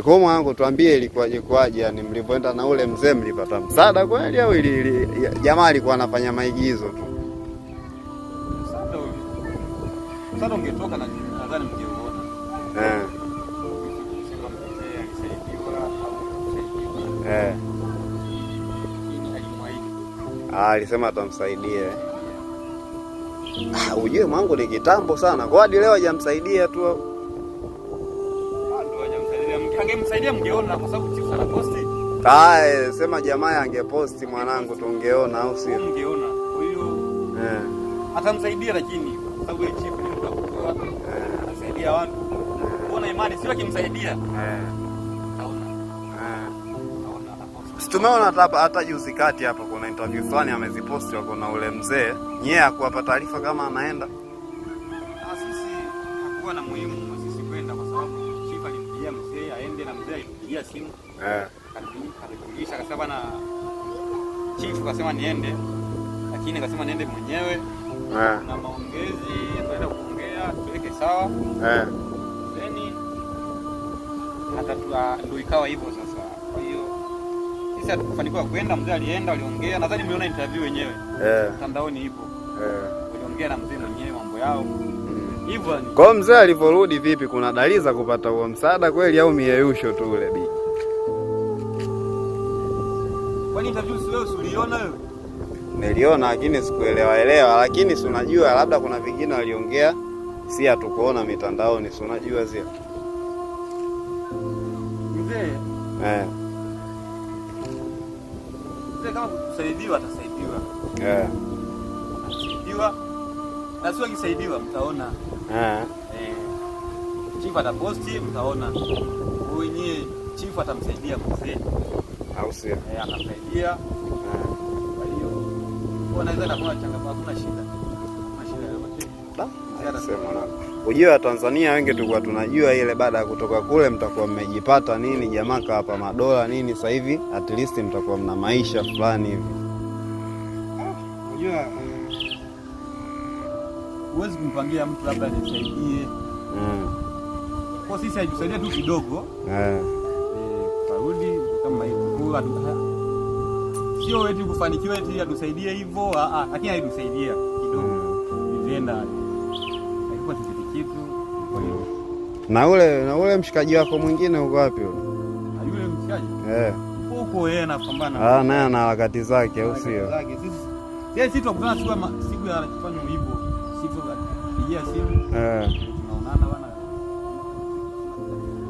Kwa mwanangu tuambie ilikuwaje kwaje, yani mlipoenda na ule mzee mlipata msaada kweli au jamaa alikuwa anafanya maigizo tu? Msaada ungetoka na nadhani mngeona. Alisema atamsaidia. Ujue mwangu ni kitambo sana. Kwa hadi leo hajamsaidia tu. Angemsaidia mngeona kwa sababu chifu ana posti. Sema jamaa angeposti mwanangu tungeona au sio? Mngeona. Kwa hiyo atamsaidia lakini kwa sababu chifu ni mtu akitoa. Anasaidia watu. Kuona imani sio akimsaidia. Tumeona hata juzi kati hapa kuna interview fulani ameziposti wako na ule mzee. Nyie hakuwapa taarifa kama anaenda? Sisi hakuwa na muhimu sisi kwenda kwa sababu chifu alimpigia mzee aende na mzee alipigia simu. Alipigisha akasema bana chifu akasema niende lakini akasema niende mwenyewe. Na maongezi tunaenda kuongea tuweke sawa. Then hata ndio ikawa hivyo sasa. Kwa hiyo sisi hatukufanikiwa kwenda, mzee alienda, waliongea. Nadhani mliona interview wenyewe. Mtandaoni ipo. Waliongea na mzee mwenyewe mambo yao. Hivyo ni. Kwa mzee aliporudi vipi, kuna dalili za kupata huo msaada kweli au mieyusho tu ule bi? Kwani interview wewe uliona wewe? Niliona lakini sikuelewa, lakini si unajua labda kuna vingine waliongea si hatukuona mitandaoni, si unajua zile. Mzee. Mzee kama kusaidiwa atasaidiwa. Atasaidiwa. Na sio akisaidiwa mtaona. Chifu ataposti mtaona. Wenyewe chifu atamsaidia mzee. Au sio? Atamsaidia. Kwa hiyo wanaweza na kuna changamoto, hakuna shida. Mashida yote. Sema ujue Tanzania wengi tulikuwa tunajua ile baada ya kutoka kule mtakuwa mmejipata nini, jamaa hapa madola nini, sasa hivi at least mtakuwa mna maisha fulani hivi. Unajua huwezi kumpangia mtu labda nisaidie. Kwa sisi haitusaidia tu kidogo. Farudi kama hivyo. Sio eti kufanikiwa eti atusaidie hivyo, lakini haitusaidia kidogo. Nenda kwa kitu. Kwa hiyo na ule mshikaji wako mwingine uko wapi yule? Yule mshikaji? Huko yeye anapambana. Naye ana harakati zake au sio? Sisi tukutana siku ya kufanya hivyo. Siku ya kupigia simu.